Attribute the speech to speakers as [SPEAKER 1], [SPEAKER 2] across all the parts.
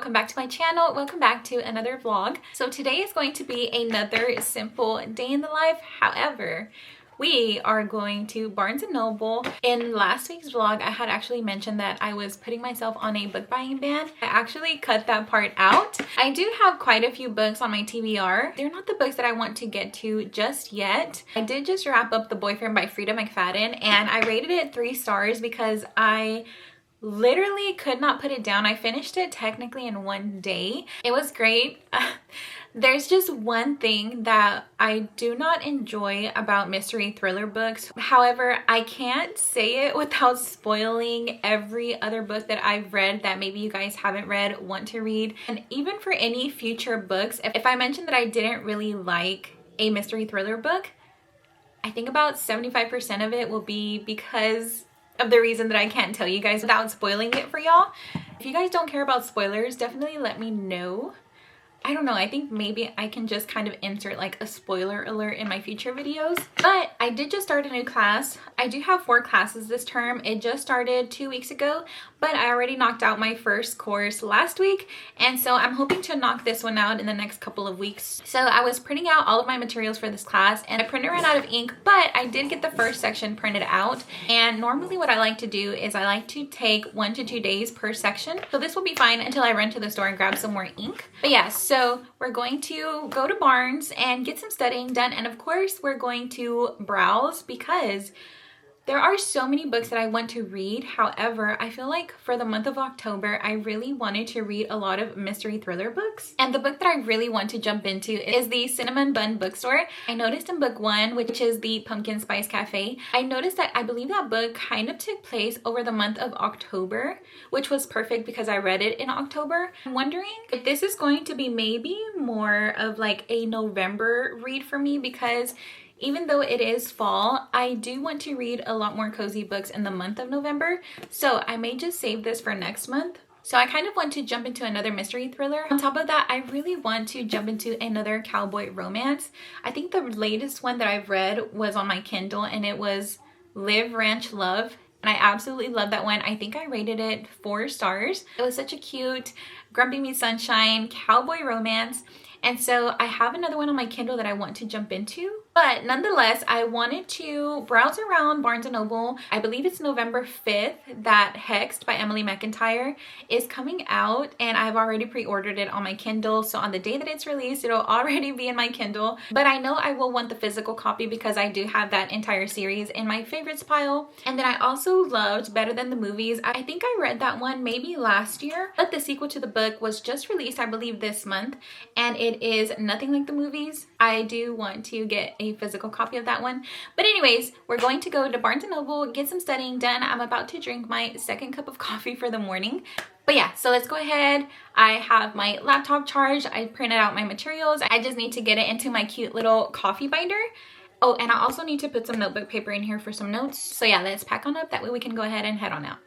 [SPEAKER 1] welcome back to my channel. Welcome back to another vlog. So today is going to be another simple day in the life. However, we are going to Barnes & Noble. In last week's vlog, I had actually mentioned that I was putting myself on a book buying ban. I actually cut that part out. I do have quite a few books on my TBR. They're not the books that I want to get to just yet. I did just wrap up The Boyfriend by Frida McFadden, and I rated it 3 stars because I literally could not put it down. I finished it technically in one day. It was great. There's just one thing that I do not enjoy about mystery thriller books. However, I can't say it without spoiling every other book that I've read that maybe you guys haven't read, want to read. And even for any future books, if I mentioned that I didn't really like a mystery thriller book, I think about 75% of it will be because of the reason that I can't tell you guys without spoiling it for y'all. If you guys don't care about spoilers, definitely let me know. I don't know, I think maybe I can just kind of insert like a spoiler alert in my future videos. But I did just start a new class. I do have 4 classes this term. It just started 2 weeks ago, but I already knocked out my first course last week. And so I'm hoping to knock this one out in the next couple of weeks. So I was printing out all of my materials for this class and my printer ran out of ink, but I did get the first section printed out. And normally what I like to do is I like to take 1 to 2 days per section. So this will be fine until I run to the store and grab some more ink. But yeah, so we're going to go to Barnes and get some studying done. And of course, we're going to browse because there are so many books that I want to read. However, I feel like for the month of October, I really wanted to read a lot of mystery thriller books. And the book that I really want to jump into is the Cinnamon Bun Bookstore. I noticed in book 1, which is the Pumpkin Spice Cafe, I noticed that I believe that book kind of took place over the month of October, which was perfect because I read it in October. I'm wondering if this is going to be maybe more of like a November read for me, because even though it is fall, I do want to read a lot more cozy books in the month of November. So I may just save this for next month. So I kind of want to jump into another mystery thriller. On top of that, I really want to jump into another cowboy romance. I think the latest one that I've read was on my Kindle and it was Live Ranch Love. And I absolutely love that one. I think I rated it 4 stars. It was such a cute Grumpy Me Sunshine cowboy romance. And so I have another one on my Kindle that I want to jump into. But nonetheless, I wanted to browse around Barnes & Noble. I believe it's November 5th that Hexed by Emily McIntyre is coming out, and I've already pre-ordered it on my Kindle. So on the day that it's released, it'll already be in my Kindle. But I know I will want the physical copy because I do have that entire series in my favorites pile. And then I also loved Better Than the Movies. I think I read that one maybe last year, but the sequel to the book was just released, I believe, this month, and it is nothing like the movies. I do want to get a physical copy of that one. But anyways, we're going to go to Barnes & Noble, get some studying done. I'm about to drink my 2nd cup of coffee for the morning. But yeah, so let's go ahead. I have my laptop charged. I printed out my materials. I just need to get it into my cute little coffee binder. Oh, and I also need to put some notebook paper in here for some notes. So yeah, let's pack on up. That way we can go ahead and head on out.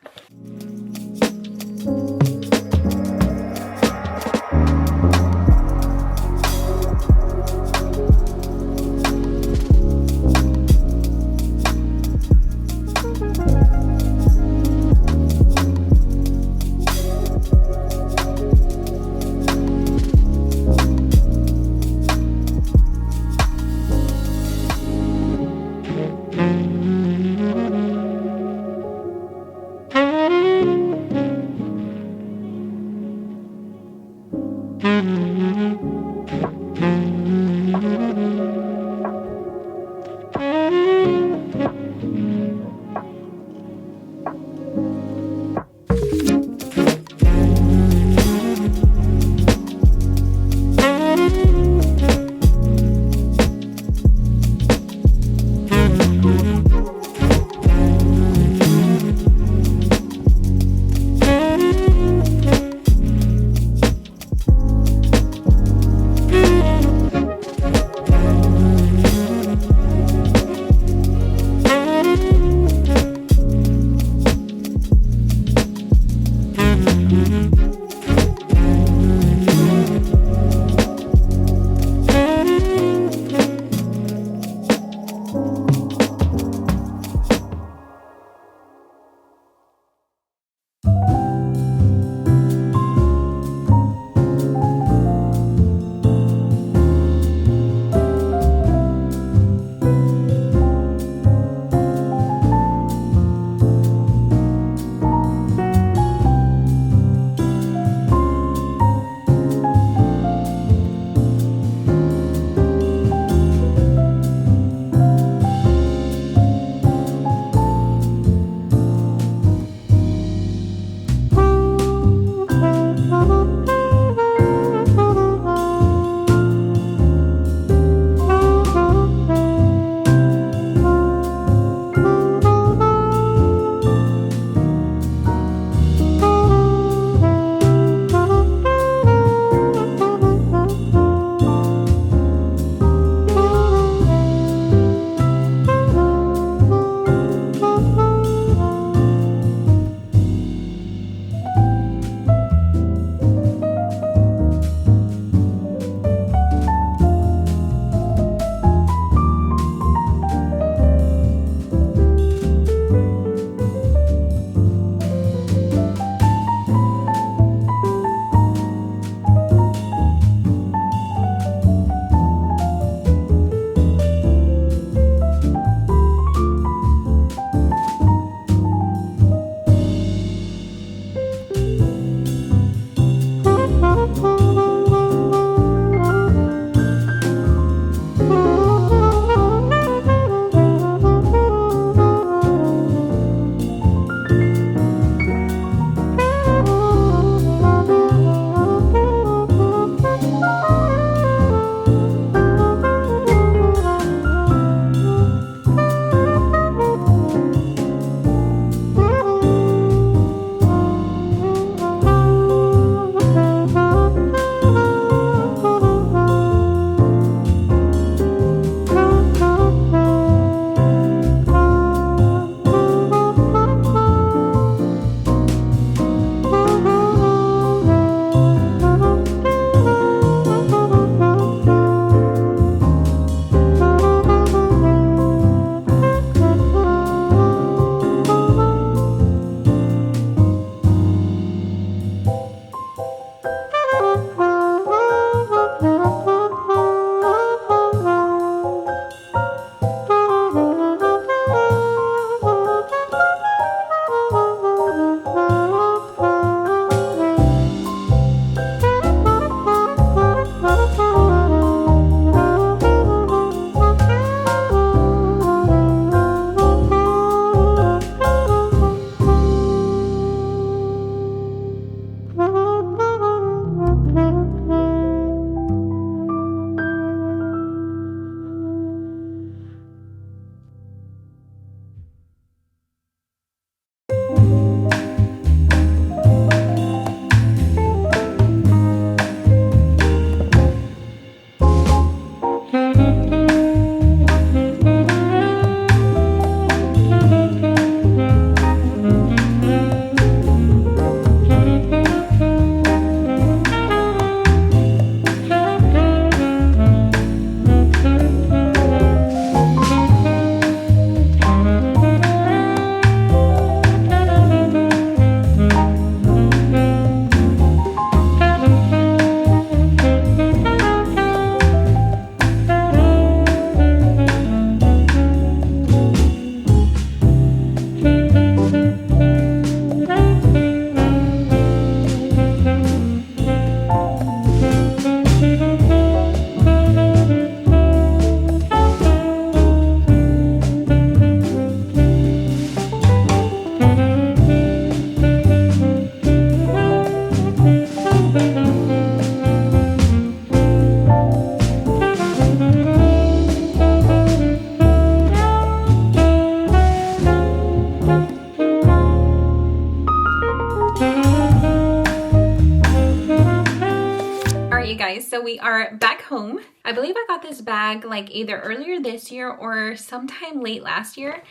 [SPEAKER 1] are back home. I believe I got this bag like either earlier this year or sometime late last year.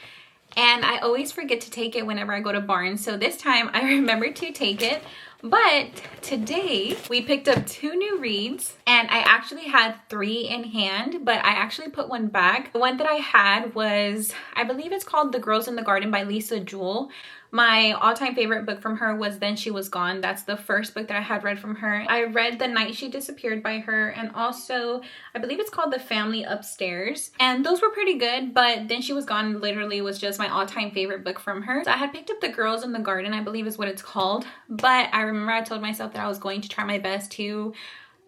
[SPEAKER 1] And I always forget to take it whenever I go to Barnes. So this time I remembered to take it. But today we picked up 2 new reads, and I actually had 3 in hand, but I actually put one back. The one that I had was, I believe it's called The Girls in the Garden by Lisa Jewell. My all-time favorite book from her was Then She Was Gone. That's the first book that I had read from her. I read The Night She Disappeared by her, and also I believe it's called The Family Upstairs. And those were pretty good, but Then She Was Gone literally was just my all-time favorite book from her. So I had picked up The Girls in the Garden, I believe is what it's called. But I remember I told myself that I was going to try my best to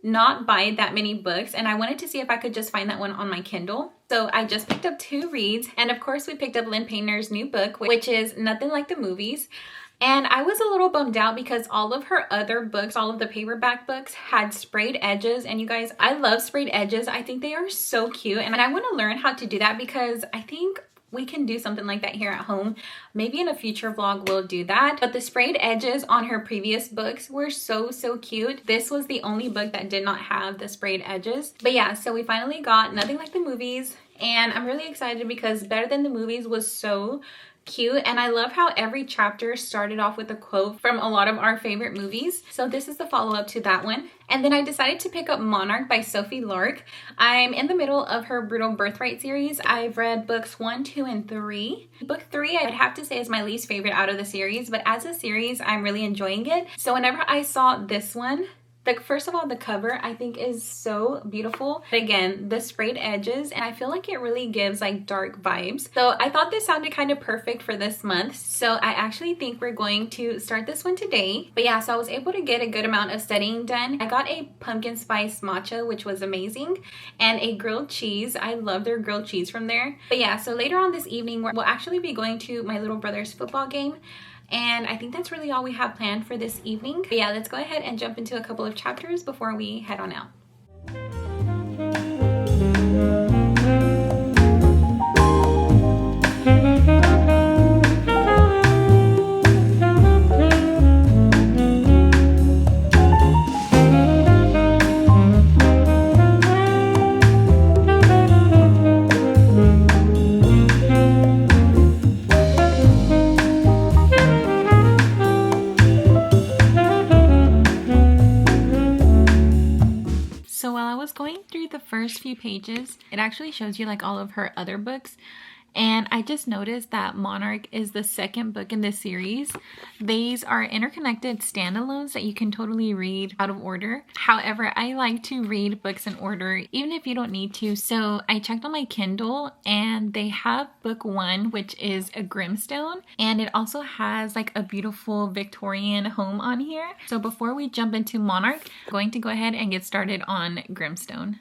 [SPEAKER 1] not buy that many books, and I wanted to see if I could just find that one on my Kindle. So I just picked up 2 reads, and of course we picked up Lynn Painter's new book, which is Nothing Like the Movies. And I was a little bummed out because all of her other books, all of the paperback books, had sprayed edges. And you guys, I love sprayed edges. I think they are so cute, and I want to learn how to do that because I think we can do something like that here at home. Maybe in a future vlog we'll do that. But the sprayed edges on her previous books were so cute. This was the only book that did not have the sprayed edges. But yeah, so we finally got Nothing Like the Movies, and I'm really excited because Better Than the Movies was so cute, and I love how every chapter started off with a quote from a lot of our favorite movies. So this is the follow-up to that one. And then I decided to pick up Monarch by Sophie Lark. I'm in the middle of her Brutal Birthright series. I've read books 1, 2, and 3. Book 3 I'd have to say is my least favorite out of the series, but as a series I'm really enjoying it. So whenever I saw this one, first of all, the cover I think is so beautiful. But again, the sprayed edges, and I feel like it really gives like dark vibes. So I thought this sounded kind of perfect for this month. So I actually think we're going to start this one today. But yeah, so I was able to get a good amount of studying done. I got a pumpkin spice matcha, which was amazing, and a grilled cheese. I love their grilled cheese from there. But yeah, so later on this evening, we'll actually be going to my little brother's football game. And I think that's really all we have planned for this evening. But yeah, let's go ahead and jump into a couple of chapters before we head on out. The first few pages, it actually shows you like all of her other books, and I just noticed that Monarch is the second book in this series. These are interconnected standalones that you can totally read out of order. However, I like to read books in order even if you don't need to. So I checked on my Kindle, and they have book 1, which is a Grimstone, and it also has like a beautiful Victorian home on here. So before we jump into Monarch, I'm going to go ahead and get started on Grimstone.